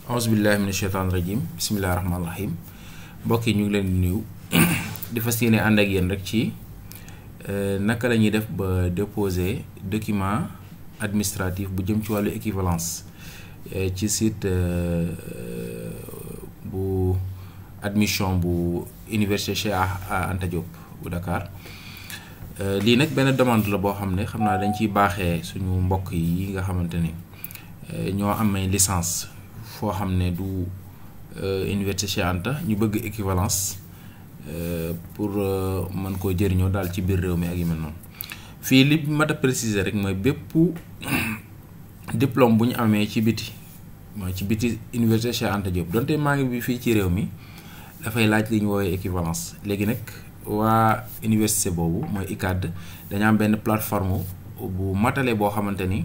Auzubillahi mina shaytaani rajim bismillahi rahmaani rahim mbokk yi ñu ngi leen di nuyu di fas yéene ànd ak yéen rek ci naka la ñuy def ba déposer document administratif bu jëm ci wàllu équivalence ci site bu admission bu université Cheikh Anta Diop bu Dakar lii nag benn demande la boo xam ne xam naa dañ ciy baaxee suñu mbokk yi nga xamante ni ñoo amee licence foo xam ne du université Cheikh Anta ñu bëgg équivalence pour mën koo jëriñoo daal ci biir réew mi ak yu mel noonu fii li mat a préciser rek mooy bépp diplôme bu ñu amee ci biti mooy ci biti université Cheikh Anta Diop donte maa ngi bi fii ci réew mi dafay laaj li ñu woowee équivalence léegi nag waa université boobu mooy ICAD dañu am benn plateforme bu matale boo xamante ni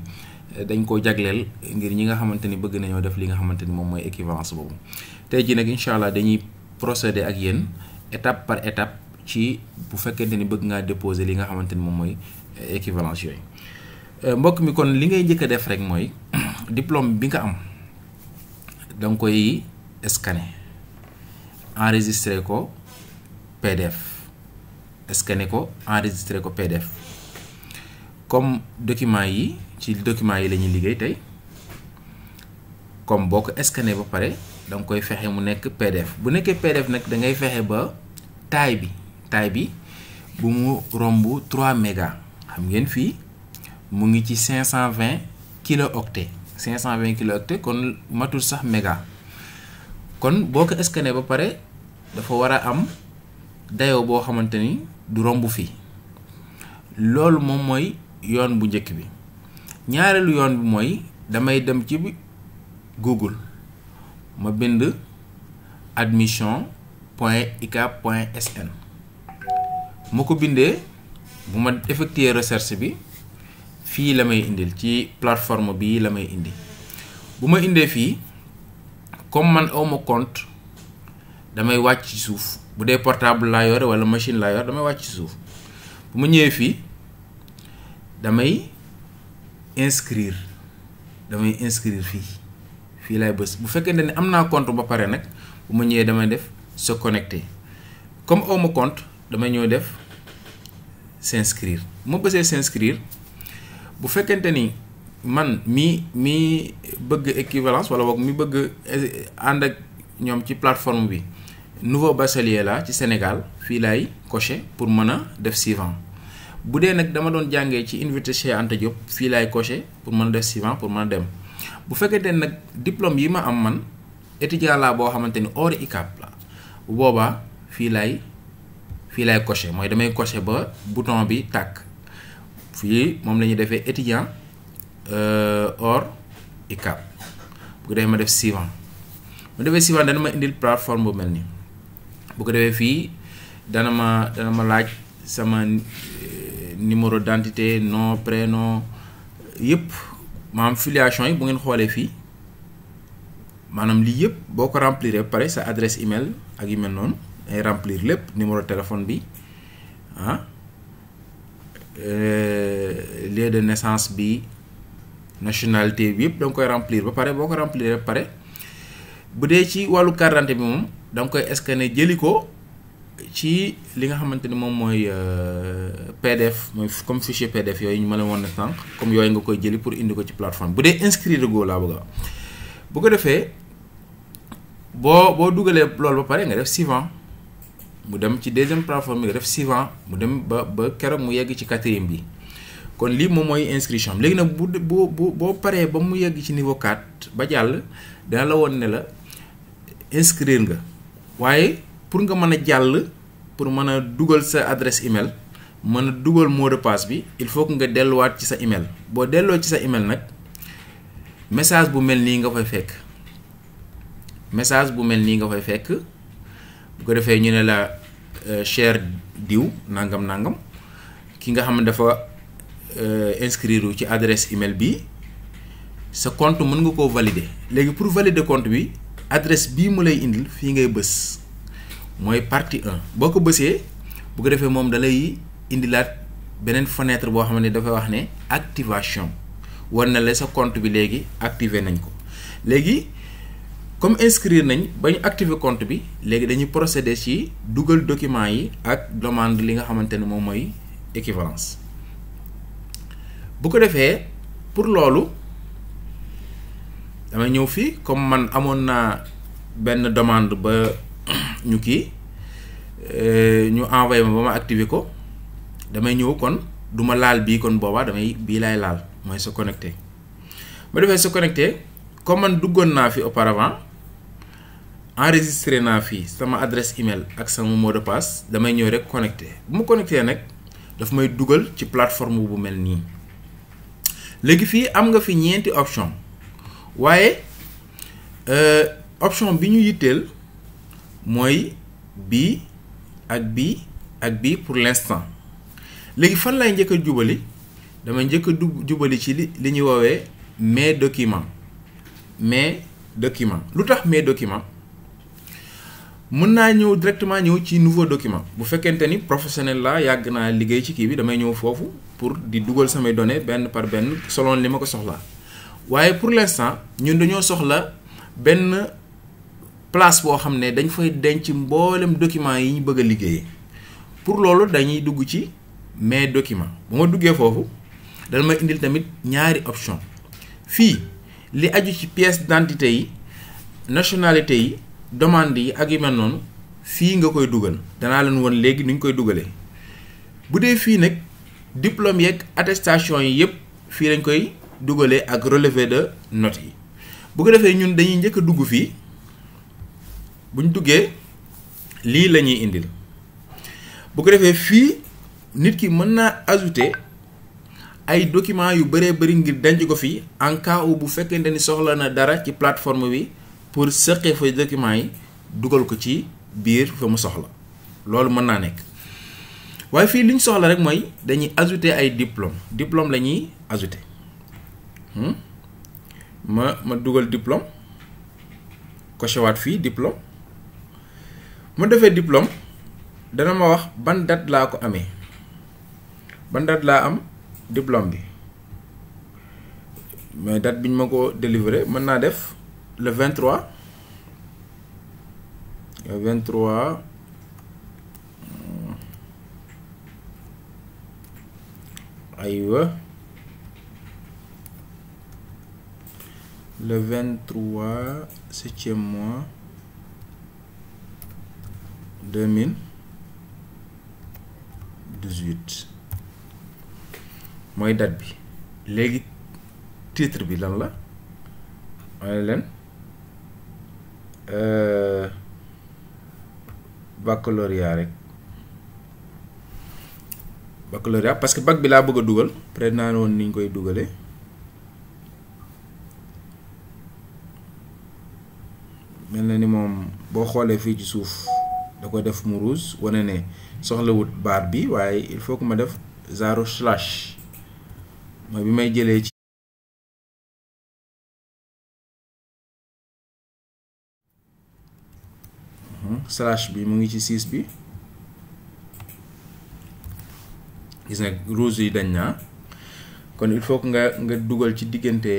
dañ ko jagleel ngir ñi nga xamante ni bëgg nañoo def li nga xamante ni moom mooy équivalence boobu tey jii nag incha allah dañuy procéder ak yéen étape par étape ci bu fekkente ni bëgg ngaa déposer li nga xamante ni moom mooy équivalence yooyu mbokk mi kon li ngay njëkk a def rek mooy diplôme bi nga am da nga koy scanner enregistrer ko PDF scanner ko enregistrer ko PDF comme document yi ci document yi la ñuy liggéey tey comme boo ko scanner ba pare da nga koy fexe mu nekk PDF bu nekkee PDF nag da ngay fexe ba taille bi bu mu romb 3 méga xam ngeen fii mu ngi ci 520 kilooctets 520 kilooctets kon matul sax méga kon boo ko scanner ba pare dafa war a am dayoo boo xamante ni du romb fii loolu moom mooy yoon bu njëkk bi ñaareelu yoon bi mooy damay dem ci Google ma bind admission.icab.sn ma ko bindee bu ma effectuer recherche bi fii la may indil ci plateforme bii la may indi bu ma indee fii comme man awma compte damay wàcc ci suuf bu dee portable laa yore wala machine laa yor damay wàcc ci suuf bu ma ñëwee fii damay inscrire fii laay bës bu fekkente ne am naa compte ba pare nag bu ma ñëwee damay def se connecter comme awma compte damay ñëw def s'inscrire bu ma bësee s'inscrire bu fekkente ni man mi bëgg équivalence wala boog mi bëgg ànd ak ñoom ci plateforme bi nouveau bachelier la ci Sénégal fii laay cocher pour mën a def suivant bu dee nag dama doon jàngee ci université Cheikh Anta Diop fii laay cocher pour mën a def suivant pour mën a dem bu fekkente ne nag diplôme yi ma am man étudiant laa boo xamante ni hors ICAB la bu boobaa fii laay cocher mooy damay cocher ba bouton bi tàkk fii moom la ñuy defee étudiant hors ICAB bu ko defee ma def suivant ma defee suivant dana ma indil plateforme bu mel nii bu ko defee fii dana ma laaj sama numéro d'identité nom prénom yëpp maanaam filiation yi bu ngeen xoolee fii maanaam lii yëpp boo ko remplir ba pare sa adresse email ak yu mel noonu ay remplir lépp numéro téléphone bi lieu de naissance bi nationalité bi yëpp da nga koy remplir ba pare boo ko remplir ba pare bu dee ci wàllu carte d'identité bi moom da nga koy scanner jëli ko ci li nga xamante ni moom mooy PDF mooy comme fichier PDF yooyu ñu ma la woon na sànq comme yooyu nga koy jëli pour indi ko ci plateforme bu dee inscrire go laa bëgg bu ko defee boo dugalee loolu ba pare nga def suivant mu dem ci deuxième plateforme bi nga def suivant mu dem ba keroog mu yegg ci quatrième bi kon lii moom mooy inscription léegi nag boo paree ba mu yegg ci niveau 4 ba jàll dana la woon ne la inscrire nga waaye pour nga mën a jàll pour mën a dugal sa adresse email mën a dugal mot de passe bi il faut que nga delluwaat ci sa email boo delloo ci sa email nag message bu mel nii nga fay fekk bu ko defee ñu ne la cher diw nangam ki nga xam ne dafa inscrire ci adresse email bi sa compte mën nga koo valider léegi pour valider compte bi adresse bii mu lay indil fii ngay bës mooy partie 1 boo ko bësee bu ko defee moom da lay indilaat beneen fenêtre boo xam ne dafay wax ne activation war na la sa compte bi léegi activé nañ ko léegi comme inscrire nañ ba ñu activer compte bi léegi dañuy procéder ci dugal document yi ak demande li nga xamante ne moom mooy équivalence. bu ko defee pour loolu dama ñëw fii comme man amoon naa benn demande ba ñu envoyé ma ba ma activer ko damay ñëw kon du ma laal bii kon boobaa damay bii laay laal mooy se connecter. ba defee se connecter comme man duggoon naa fi auparavant enregistré naa fii sama adresse email ak sama mot de passe damay ñëw rek connecté bu ma connecté nag daf may dugal ci plateforme bu mel nii. léegi fii am nga fi ñeenti option waaye option bi ñu yitteel mooy bii ak bii ak bii pour l'instant. léegi fan lay njëkk a jubali damay njëkk a jubali ci li ñuy woowee mes documents lu tax mes documents mën naa ñëw directement ñëw ci nouveau document bu fekkente ni professionnel la yàgg naa liggéey ci kii bi damay ñëw foofu pour di dugal samay données benn par benn selon li ma ko soxlaa waaye pour l'instant ñun dañoo soxla benn place boo xam ne dañ fay denc mboolem documents yi ñu bëgg a liggéeyee pour loolu dañuy dugg ci mes documents bu ma duggee foofu dana ma indil tamit ñaari option fii li aju ci pièce d'identité yi nationalité yi demande yi ak yu mel noonu fii nga koy dugal danaa leen woon léegi ni ñu koy dugalee bu dee fii nag diplôme yeeg attestation yi yëpp fii lañ koy dugalee ak relevé de notes yi bu ko defee ñun dañuy njëkk a dugg fii buñ duggee lii la ñuy indil bu ko defee fii nit ki mën naa ajouter ay documents yu bëree bëri ngir denc ko fii en cas où bu fekkente ni soxla na dara ci plateforme bi pour sëqee fa documents yi dugal ko ci biir fa mu soxla loolu mën naa nekk waaye fii li ñu soxla rek mooy dañuy ajouter ay diplôme la ñuy ajouter ma dugal diplôme coché waat fii diplôme ma defee diplôme dana ma wax ban date laa ko amee ban date laa am diplôme bi mais date bi ñu ma ko délivrer mën naa def le 23 aywa le 23 septième mois 2018 mooy date bi léegi titre bi lan la mooy leen baccalauréat rek baccalauréat parce que bac bi laa bëgg a dugal peut-être naa ne woon ni ñu koy dugalee mel na ni moom boo xoolee fii ci suuf da ko def mu rouge wane ne soxlawut baat bi waaye il faut que ma def genre slash mooy bi may jëlee ci slash bi mu ngi ci 6 bi gis nga rouge yi dañ naa kon il faut que nga dugal ci diggante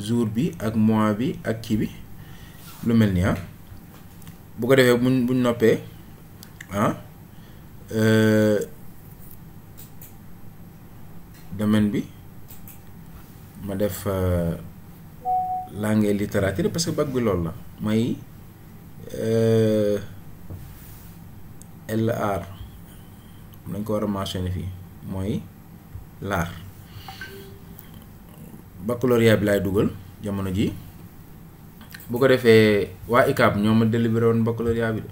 jour bi ak mois bi ak kii bi lu mel ni bu ko defee buñ noppee domaine bi ma def langue et littérature parce que bac bi loolu la mooy LR nañ ko war a mentionné fii mooy l'art baccalauréat bi laay dugal jamono ji bu ko defee waa ICAB ñoo ma délibéré woon baccalauréat bi de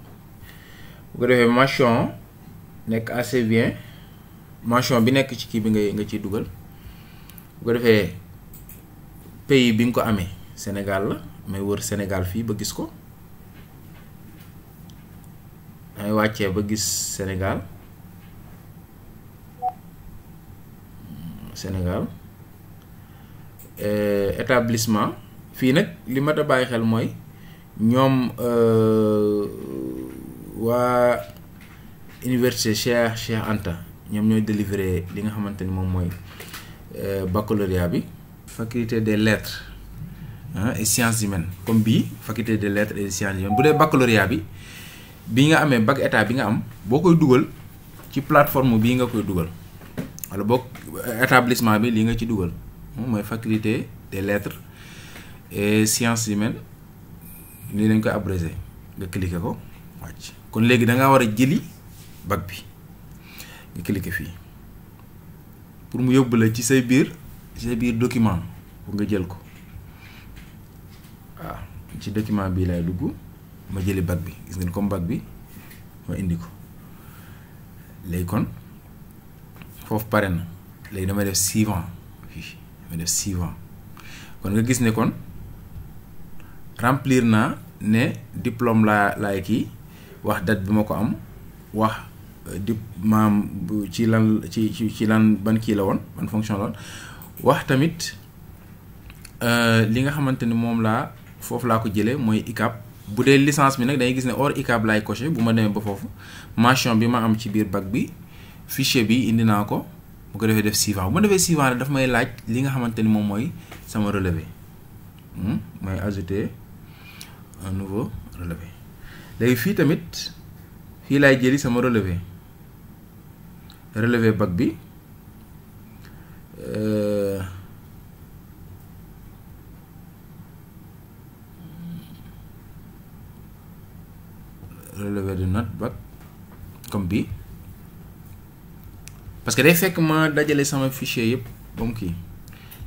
bu ko defee mention nekk assez bien mention bi nekk ci kii bi nga ciy dugal bu ko defee pays bi nga ko amee Sénégal la may wër Sénégal fii ba gis ko damay wàccee ba gis Sénégal établissement fii nag li ma da bàyyi xel mooy ñoom waa université Cheikh Anta ñoom ñooy délivrer li nga xamante ni moom mooy baccalauréat bi faculté des lettres et sciences humaines comme bii faculté des lettres et sciences humaines bu dee baccalauréat bi nga amee bac état bi nga am boo koy dugal ci plateforme bii nga koy dugal wala boog établissement bi lii nga ci dugal mooy faculté des lettres et sciences humaines nii lañ koy abrégé nga cliquer ko wàcc kon léegi da ngaa war a jëli bac bi nga cliquer fii pour mu yóbbu la ci say biir document pour nga jël ko waaw ci document bii lay dugg ma jëli bac bi gis ngeen comme bac bi ma indi ko léegi kon foofu pare na léegi damay def suivant fii damay def suivant kon nga gis ne kon remplir naa ne diplôme laay kii wax date bi ma ko am wax maam ci lan ban kii la woon ban fonction la woon wax tamit li nga xamante ni moom laa foofu laa ko jëlee mooy ICAP bu dee licence bi nag dangay gis ne hors ICAP laay coché bu ma demee ba foofu mention bi ma am ci biir bac bi fichier bi indi naa ko bu ko defee def suivant bu ma defee suivant rek daf may laaj li nga xamante ni moom mooy sama relevé mooy ajouter un nouveau relevé léegi fii tamit fii laay jëli sama relevé bac bi relevé de note bac comme bii parce que day fekk ma dajale sama fichier yëpp ba mu kii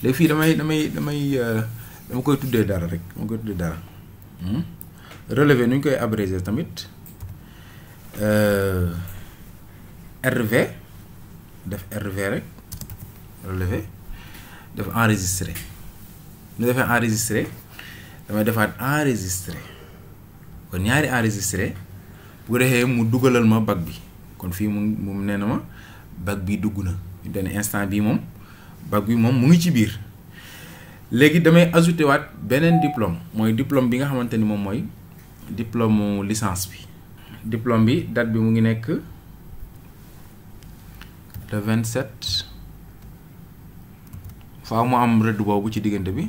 léegi fii dama koy tuddee dara rek relevé nu ñu koy abrégé tamit RV def RV rek relevé def enregistré bu defee enregistré damay defaat enregistré kon ñaari enregistré bu ko defee mu dugalal ma bac bi kon fii mu nee na ma bac bi dugg na benn instant bii moom bac bi moom mu ngi ci biir léegi damay ajouté waat beneen diplôme mooy diplôme bi nga xamante ni moom mooy diplôme licence bi diplôme bi date bi mu ngi nekk le 27 faaw mu am rëdd boobu ci diggante bi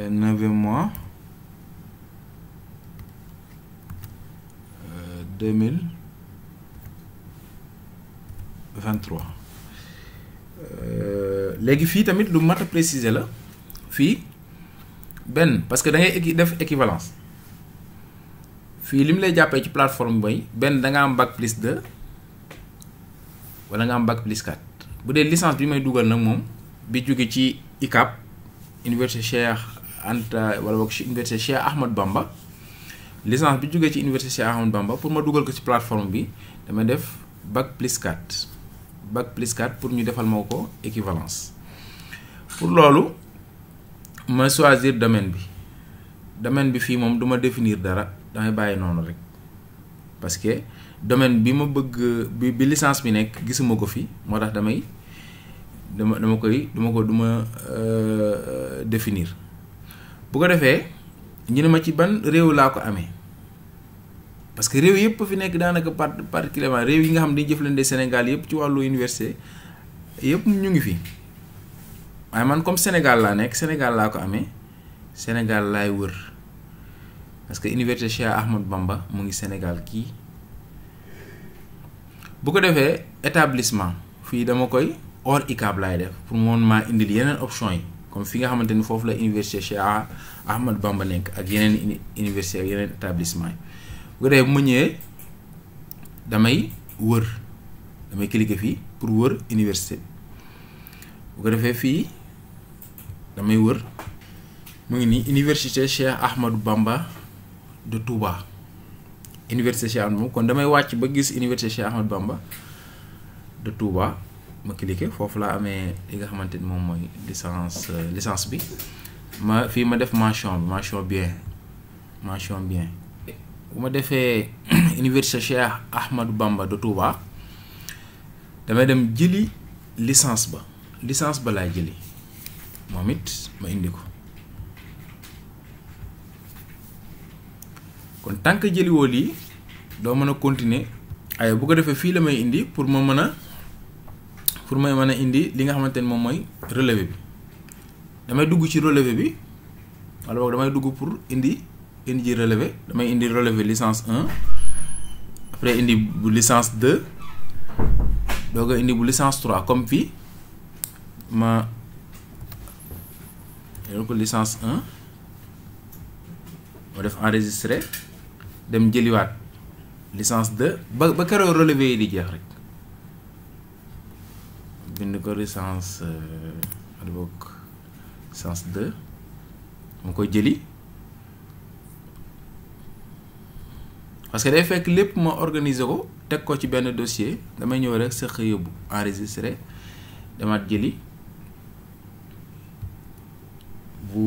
9e mois 2023 léegi fii tamit lu mat a préciser la fii benn parce que da ngay def équivalence fii li mu lay jàppee ci plateforme bi benn da nga am bac plus 2 wala nga am bac plus 4 bu dee licence bi may dugal nag moom bi jóge ci ICAP université Cheikh Anta wala boog université Cheikh Ahmad Bamba licence bi jógee ci université Cheikh Ahmad Bamba pour ma dugal ko ci plateforme bi dama def bac plus 4 pour ñu defal ma ko équivalence pour loolu ma choisir domaine bi fii moom du ma définir dara damay bàyyi noonu rek parce que domaine bi ma bëgg bi licence bi nekk gisuma ko fi moo tax dama définir bu ko defee ñu ne ma ci ban réew laa ko amee parce que réew yëpp fi nekk daanaka particulièrement réew yi nga xam ne dañuy jëflante Sénégal yëpp ci wàllu université yëpp ñu ngi fi waaye man comme Sénégal laa nekk Sénégal laa ko amee Sénégal laay wër parce que université Cheikh Ahmad Bamba mu ngi Sénégal kii bu ko defee établissement fii dama koy hors ICAP laay def pour moom maa indil yeneen option yi comme fi nga xamante ni foofu la université Cheikh Ahmad Bamba nekk ak yeneen université ak yeneen établissement yi bu ko defee bu ma ñëwee damay cliquer fii pour wër université bu ko defee fii damay wër mu ngi nii université Cheikh Ahmadou Bamba de Touba université Cheikh Ahmadou Bamba kon damay wàcc ba gis université Cheikh Ahmadou Bamba de Touba ma cliquer foofu laa amee li nga xamante ni moom mooy licence bi ma fii ma def mention bien bu ma defee université Cheikh Ahmadou Bamba de Touba damay dem jëli licence ba laay jëli moom it ma indi ko kon tant que jëliwoo lii doo mën a continuer ay bu ko defee fii la may indi pour ma mën a indi li nga xamante ni moom mooy relevé bi damay dugg ci relevé bi wala boog damay dugg pour indi ji relevé damay indi relevé licence 1 après indi bu licence 2 doog a indi bu licence 3 comme fii ma yor ko licence 1 ma def enregistré dem jëliwaat licence 2 ba keroog relevé yi di jeex rek bind ko licence wala boog licence 2 ma koy jëli parce que day fekk lépp ma organiser ko teg ko ci benn dossier damay ñëw rek sëq yóbbu enregistré damaat jëli bu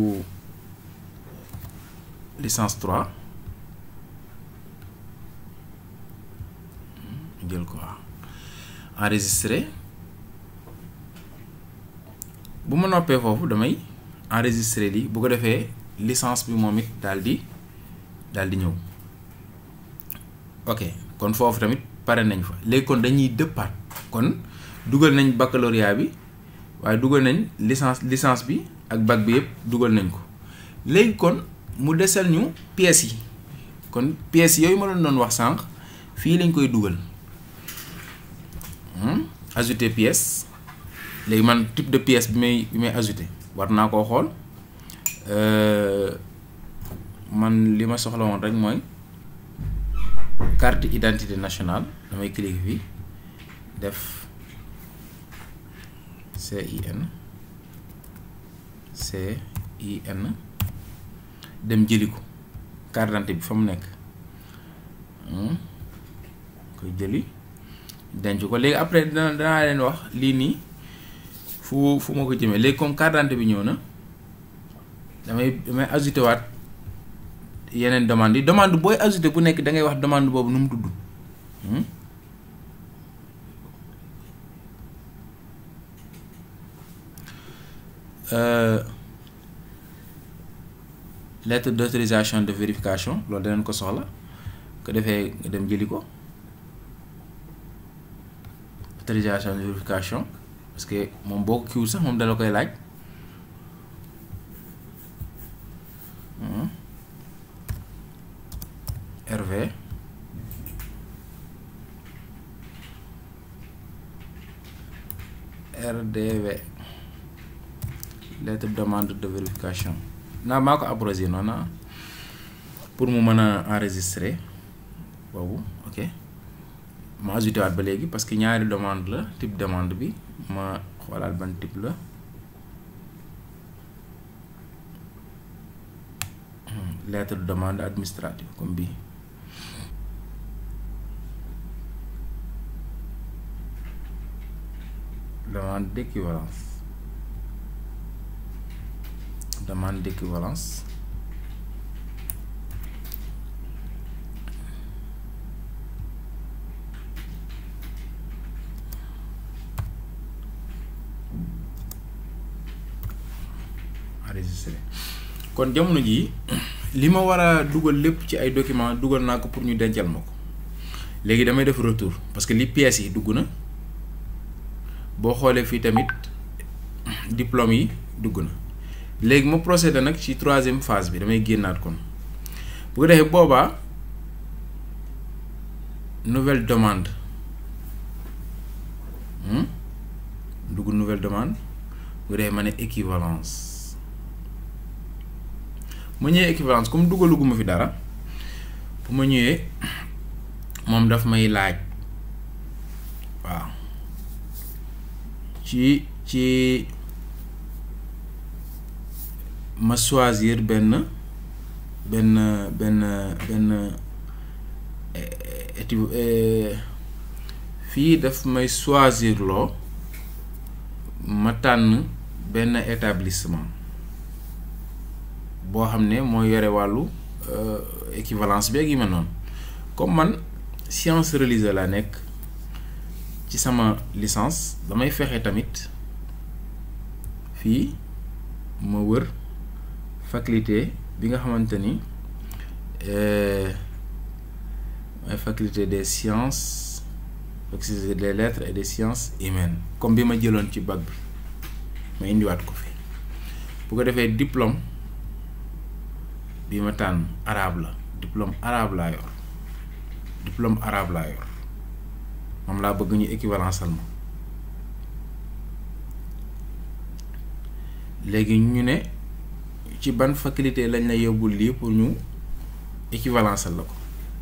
licence 3 jël ko enregistré bu ma noppee foofu damay enregistré lii bu ko defee licence bi moom it daal di ñëw ok kon foofu tamit pare nañ fa léegi kon dañuy dëppaat kon dugal nañ baccalauréat bi waaye dugal nañ licence bi ak bac bi yëpp dugal nañ ko léegi kon mu desal ñu pièces yi kon pièces yooyu ma doon wax sànq fii lañ koy dugal ajouter pièce léegi man type de pièce bi may ajouter war naa koo xool man li ma soxla woon rek mooy carte identité nationale damay cliquer fii def CIN dem jëli ko carte d'identité bi fa mu nekk koy jëli denc ko léegi après danaa leen wax lii nii fu ma ko jëmee léegi comme carte d'identité bi ñëw na damay ajouté waat yeneen demande yi demande booy ajouté bu nekk da ngay wax demande boobu nu mu tudd lettre d'autorisation de vérification loolu danañ ko soxla ko defee nga dem jëli ko autorisation de vérification parce que moom boo ko kiiwul sax moom dala koy laaj RV RDV lettre de demande de vérification maa ko abrogé noonu pour mu mën a enregistrer boobu ok ma ajouté waat ba léegi parce que ñaari demande la type demande bi ma xoolaat ban type la lettre de demande administrative comme bii demande d'équivalence enregistré kon jamono ji li ma war a dugal lépp ci ay documents dugal naa ko pour ñu dencal ma ko léegi damay def retour parce que li pièces yi dugg na boo xoolee fii tamit diplôme yi dugg na léegi ma procédé nag ci troisième phase bi damay génnaat kon bu ko defee boobaa nouvelle demande dugg nouvelle demande bu ko defee ma ne équivalence ma ñëwee équivalence comme dugaluguma fi dara bu ma ñëwee moom daf may laaj waaw ci ma choisir benn fii daf may choisir loo ma tànn benn établissement boo xam ne moo yore wàllu équivalence bi ak yi ma noonu comme man science religieuse la nekk ci sama licence damay fexe tamit fii ma wër faculté bi nga xamante ni mooy faculté des sciences faculté des lettres et des sciences humaines comme bi ma jëloon ci bac bi ma indiwaat ko fi bu ko defee diplôme bi ma tànn arabe la diplôme arabe laa yor moom laa bëgg ñu équivalence al ma léegi ñu ne ci ban faculté lañ la yóbbul lii pour ñu équivalence al la ko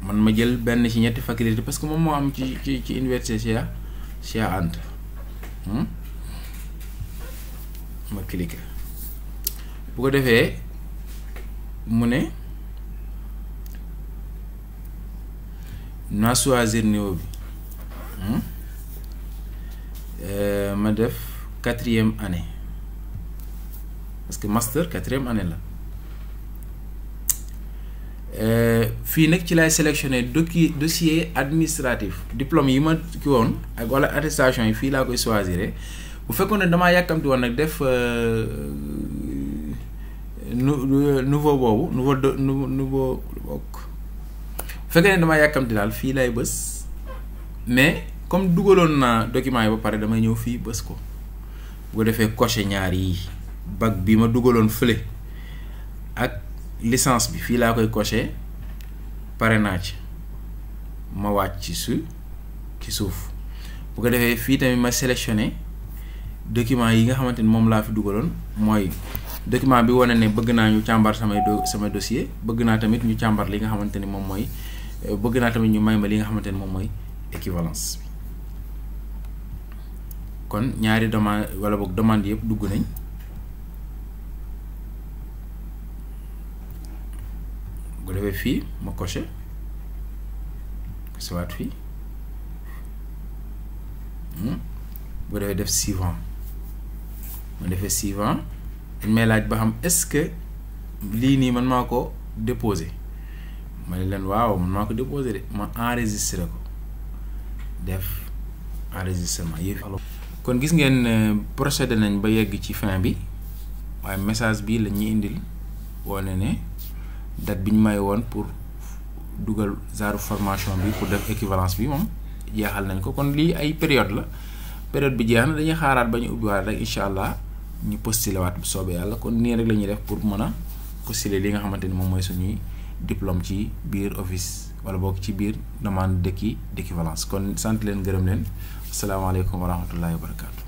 man ma jël benn ci ñetti faculté parce que moom moo am ci université Cheikh Anta ma cliquer bu ko defee mu ne naa choisir niveau bi ma def 4e année parce que master 4e année la fii nag ci lay sélectionner dossier administratif diplôme yi ma ki woon ak wala attestation yi fii laa koy choisir bu fekkoon ne damaa yàkkamti woon nag def nouveau boobu nouveau bokk bu fekkee ne damaa yàkkamti daal fii lay bës mais comme dugaloon naa document yi ba pare damay ñëw fii bës ko bu ko defee coché ñaar yi bac bi ma dugaloon fële ak licence bi fii laa koy coché pare naa ci ma wàcc ci suuf bu ko defee fii tamit ma sélectionné document yi nga xamante ni moom laa fi dugaloon mooy document bi wane ne bëgg naa ñu càmbar sama dossier bëgg naa tamit ñu càmbar li nga xamante ni moom mooy bëgg naa tamit ñu may ma li nga xamante ni moom mooy équivalence bi kon ñaari demande wala boog demande yëpp dugg nañ bu defee fii ma coché waat fii bu defee def suivant ma defee suivant dañ may laaj ba xam est-ce que lii nii man maa ko déposé ma ne leen waaw man maa ko déposé de ma enregistré ko def enregistrement yëf kon gis ngeen procédé nañ ba yegg ci fin bi waaye message bi la ñuy indil wane ne date bi ñu may woon pour dugal genre formation bi pour def équivalence bi moom jeexal nañ ko kon lii ay période la période bi jeex na dañuy xaaraat ba ñu ubbiwaat rek incha allah ñu postuler waat bu soobee yàlla kon nii rek la ñuy def pour mën a postuler li nga xamante ni moom mooy suñuy diplôme ci biir office wala boog ci biir demande d'équivalence kon sant leen gërëm leen asalaamaaleykum wa rahmatullahi wa barakaatu.